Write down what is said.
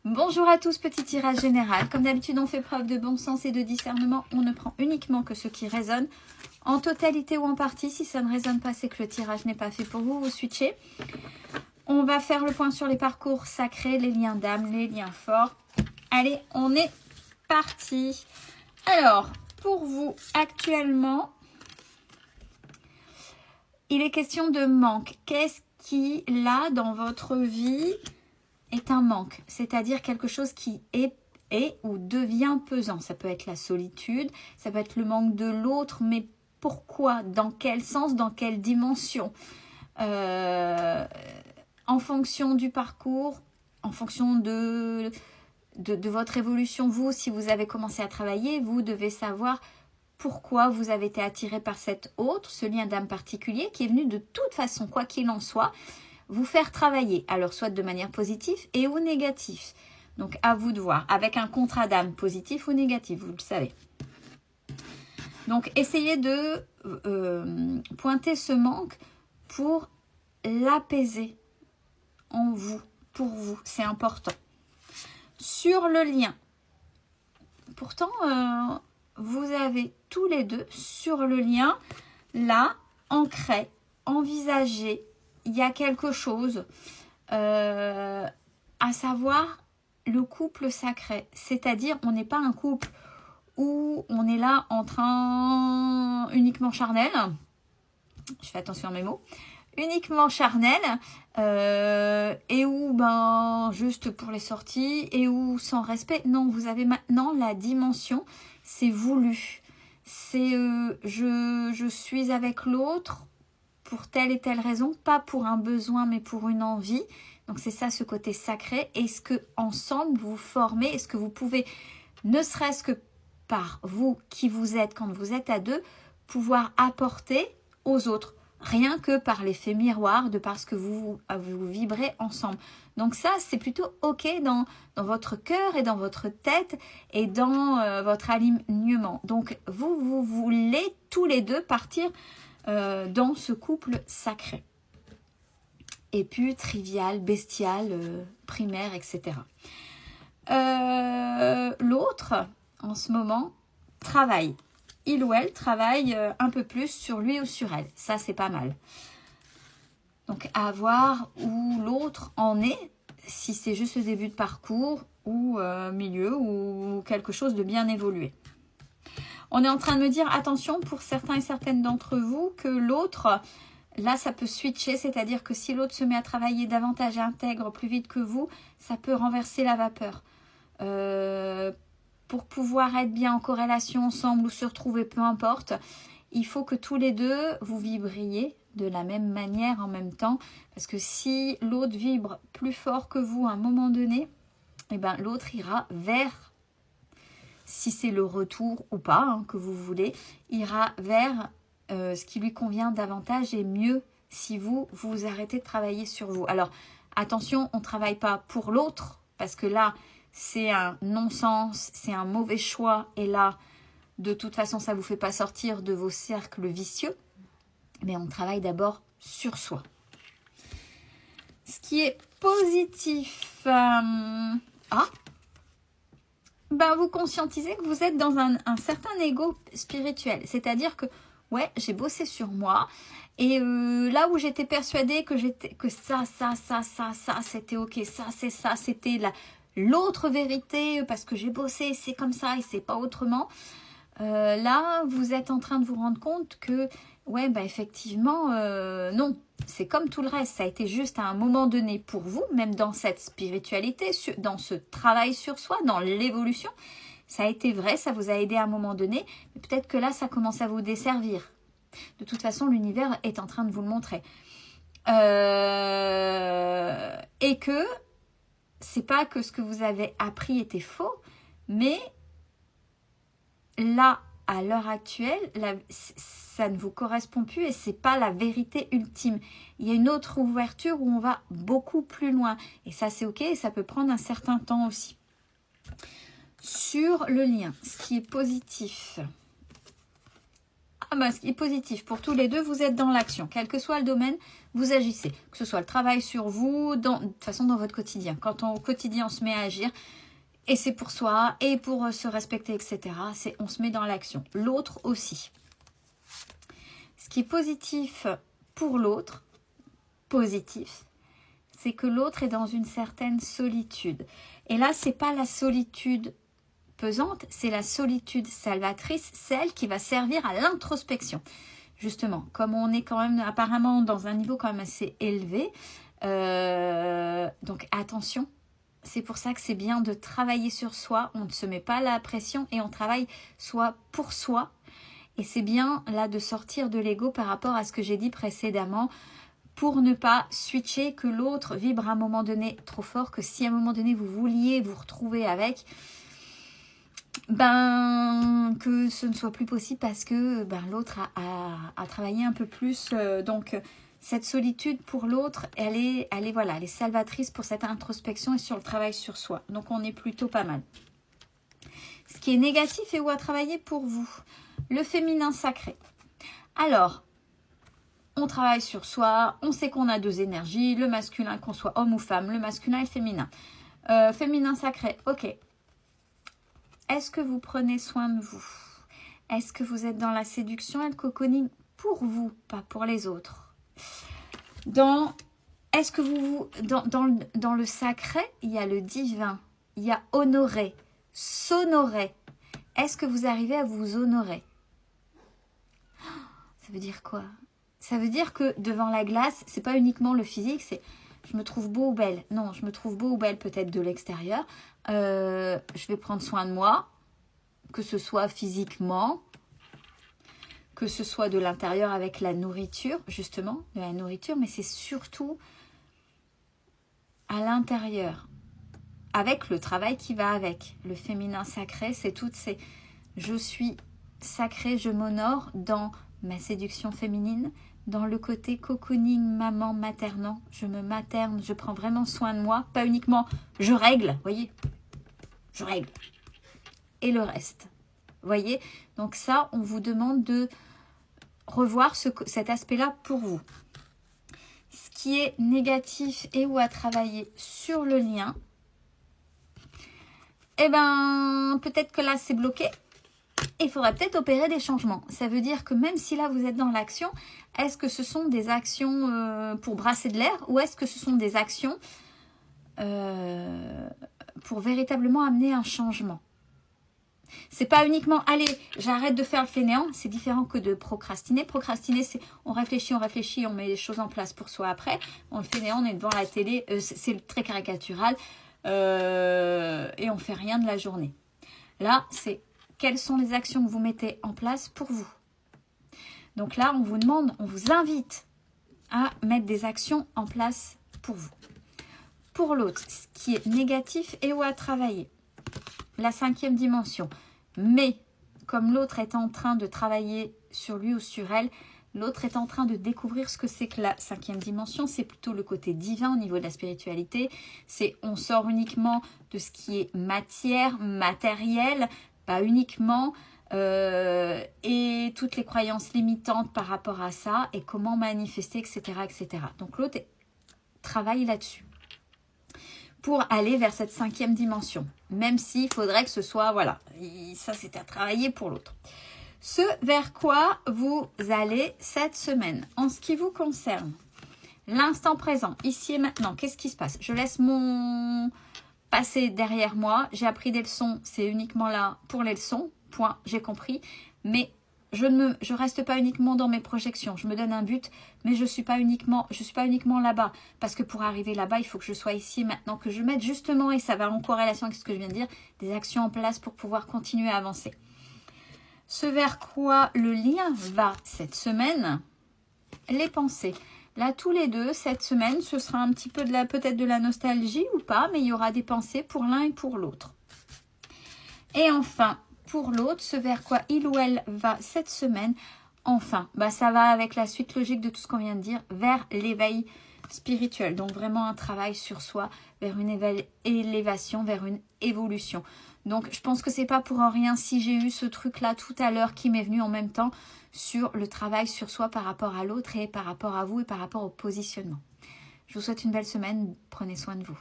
Bonjour à tous, petit tirage général. Comme d'habitude, on fait preuve de bon sens et de discernement. On ne prend uniquement que ce qui résonne, en totalité ou en partie. Si ça ne résonne pas, c'est que le tirage n'est pas fait pour vous. Vous switchez. On va faire le point sur les parcours sacrés, les liens d'âme, les liens forts. Allez, on est parti. Alors, pour vous, actuellement, il est question de manque. Qu'est-ce qui, là, dans votre vie, est un manque? C'est-à-dire quelque chose qui est ou devient pesant. Ça peut être la solitude, ça peut être le manque de l'autre, mais pourquoi? Dans quel sens? Dans quelle dimension? En fonction du parcours, en fonction de votre évolution, vous, si vous avez commencé à travailler, vous devez savoir pourquoi vous avez été attiré par cet autre, ce lien d'âme particulier qui est venu de toute façon, quoi qu'il en soit, vous faire travailler. Alors, soit de manière positive et ou négative. Donc, à vous de voir, avec un contrat d'âme positif ou négatif, vous le savez. Donc, essayez de pointer ce manque pour l'apaiser en vous, pour vous. C'est important. Sur le lien, pourtant, vous avez tous les deux sur le lien, là, ancré, envisagé, il y a quelque chose, à savoir le couple sacré. C'est-à-dire, on n'est pas un couple où on est là en train uniquement charnel. Je fais attention à mes mots. Uniquement charnel et où juste pour les sorties et où sans respect. Non, vous avez maintenant la dimension, c'est voulu. C'est je suis avec l'autre pour telle et telle raison, pas pour un besoin mais pour une envie. Donc c'est ça ce côté sacré. Est-ce que ensemble vous formez, est-ce que vous pouvez, ne serait-ce que par vous qui vous êtes quand vous êtes à deux, pouvoir apporter aux autres? Rien que par l'effet miroir, de parce que vous vibrez ensemble. Donc ça, c'est plutôt OK dans votre cœur et dans votre tête et dans votre alignement. Donc vous voulez tous les deux partir dans ce couple sacré. Et puis trivial, bestial, primaire, etc. L'autre, en ce moment, travaille. Il ou elle travaille un peu plus sur lui ou sur elle. Ça, c'est pas mal. Donc, à voir où l'autre en est, si c'est juste le début de parcours ou milieu ou quelque chose de bien évolué. On est en train de me dire, attention, pour certains et certaines d'entre vous, que l'autre, là, ça peut switcher. C'est-à-dire que si l'autre se met à travailler davantage et intègre plus vite que vous, ça peut renverser la vapeur. Pour pouvoir être bien en corrélation ensemble ou se retrouver, peu importe, il faut que tous les deux, vous vibriez de la même manière en même temps. Parce que si l'autre vibre plus fort que vous à un moment donné, eh ben, l'autre ira vers, si c'est le retour ou pas que vous voulez, ira vers ce qui lui convient davantage et mieux si vous arrêtez de travailler sur vous. Alors, attention, on ne travaille pas pour l'autre, parce que là, c'est un non-sens, c'est un mauvais choix. Et là, de toute façon, ça ne vous fait pas sortir de vos cercles vicieux. Mais on travaille d'abord sur soi. Ce qui est positif, vous conscientisez que vous êtes dans un certain ego spirituel. C'est-à-dire que, ouais, j'ai bossé sur moi. Et là où j'étais persuadée que ça, c'était ok, ça, c'était l'autre vérité, parce que j'ai bossé, c'est comme ça et c'est pas autrement. Là, vous êtes en train de vous rendre compte que, ouais, effectivement, non. C'est comme tout le reste. Ça a été juste à un moment donné pour vous, même dans cette spiritualité, dans ce travail sur soi, dans l'évolution. Ça a été vrai, ça vous a aidé à un moment donné. Mais peut-être que là, ça commence à vous desservir. De toute façon, l'univers est en train de vous le montrer. Et que c'est pas que ce que vous avez appris était faux, mais là, à l'heure actuelle, ça ne vous correspond plus et c'est pas la vérité ultime. Il y a une autre ouverture où on va beaucoup plus loin. Et ça, c'est ok et ça peut prendre un certain temps aussi. Sur le lien, ce qui est positif. Ah bah, ce qui est positif pour tous les deux, vous êtes dans l'action. Quel que soit le domaine, vous agissez. Que ce soit le travail sur vous, de toute façon dans votre quotidien. Quand au quotidien, on se met à agir, et c'est pour soi, et pour se respecter, etc. On se met dans l'action. L'autre aussi. Ce qui est positif pour l'autre, c'est que l'autre est dans une certaine solitude. Et là, c'est pas la solitude pesante, c'est la solitude salvatrice, celle qui va servir à l'introspection. Justement, comme on est quand même apparemment dans un niveau quand même assez élevé, donc attention, c'est pour ça que c'est bien de travailler sur soi, on ne se met pas la pression et on travaille soit pour soi. Et c'est bien là de sortir de l'ego par rapport à ce que j'ai dit précédemment, pour ne pas switcher, que l'autre vibre à un moment donné trop fort, que si à un moment donné vous vouliez vous retrouver avec, que ce ne soit plus possible parce que l'autre a travaillé un peu plus. Donc cette solitude pour l'autre, elle est salvatrice pour cette introspection et sur le travail sur soi. Donc on est plutôt pas mal. Ce qui est négatif et où à travailler pour vous, le féminin sacré. Alors, on travaille sur soi, on sait qu'on a deux énergies, le masculin, qu'on soit homme ou femme, le masculin et le féminin. Féminin sacré, ok. Est-ce que vous prenez soin de vous? Est-ce que vous êtes dans la séduction et le cocooning pour vous, pas pour les autres? Est-ce que dans le sacré, il y a le divin, il y a honorer, s'honorer. Est-ce que vous arrivez à vous honorer? Ça veut dire quoi? Ça veut dire que devant la glace, c'est pas uniquement le physique, c'est je me trouve beau ou belle. Non, je me trouve beau ou belle peut-être de l'extérieur. Je vais prendre soin de moi, que ce soit physiquement, que ce soit de l'intérieur avec la nourriture, justement, de la nourriture, mais c'est surtout à l'intérieur, avec le travail qui va avec. Le féminin sacré, c'est toutes ces... Je suis sacrée, je m'honore dans ma séduction féminine, dans le côté cocooning, maman, maternant. Je me materne, je prends vraiment soin de moi. Pas uniquement, je règle, voyez, je règle. Et le reste, voyez. Donc ça, on vous demande de revoir cet aspect-là pour vous. Ce qui est négatif et ou à travailler sur le lien, peut-être que là, c'est bloqué. Il faudrait peut-être opérer des changements. Ça veut dire que même si là, vous êtes dans l'action, est-ce que ce sont des actions pour brasser de l'air ou est-ce que ce sont des actions pour véritablement amener un changement? C'est pas uniquement, allez, j'arrête de faire le fainéant. C'est différent que de procrastiner. Procrastiner, c'est on réfléchit, on met les choses en place pour soi après. On le fainéant, on est devant la télé, c'est très caricatural et on fait rien de la journée. Là, c'est quelles sont les actions que vous mettez en place pour vous. Donc là, on vous demande, on vous invite à mettre des actions en place pour vous. Pour l'autre, ce qui est négatif et où à travailler. La 5e dimension. Mais, comme l'autre est en train de travailler sur lui ou sur elle, l'autre est en train de découvrir ce que c'est que la 5e dimension. C'est plutôt le côté divin au niveau de la spiritualité. C'est on sort uniquement de ce qui est matière, matériel, pas uniquement, et toutes les croyances limitantes par rapport à ça, et comment manifester, etc. etc. Donc l'autre travaille là-dessus pour aller vers cette 5e dimension, même s'il faudrait que ce soit, voilà, ça c'est à travailler pour l'autre. Ce vers quoi vous allez cette semaine, en ce qui vous concerne, l'instant présent, ici et maintenant, qu'est-ce qui se passe? Je laisse mon passé derrière moi, j'ai appris des leçons, c'est uniquement là pour les leçons, point, j'ai compris, mais je reste pas uniquement dans mes projections, je me donne un but, mais je suis pas uniquement là-bas, parce que pour arriver là-bas, il faut que je sois ici maintenant, que je mette justement, et ça va en corrélation avec ce que je viens de dire, des actions en place pour pouvoir continuer à avancer. Ce vers quoi le lien va cette semaine, les pensées. Là, tous les deux, cette semaine, ce sera un petit peu peut-être de la nostalgie ou pas, mais il y aura des pensées pour l'un et pour l'autre. Et enfin, pour l'autre, ce vers quoi il ou elle va cette semaine, enfin, ça va avec la suite logique de tout ce qu'on vient de dire, vers l'éveil spirituel. Donc vraiment un travail sur soi vers une élévation, vers une évolution. Donc je pense que c'est pas pour rien si j'ai eu ce truc là tout à l'heure qui m'est venu en même temps sur le travail sur soi par rapport à l'autre et par rapport à vous et par rapport au positionnement. Je vous souhaite une belle semaine, prenez soin de vous.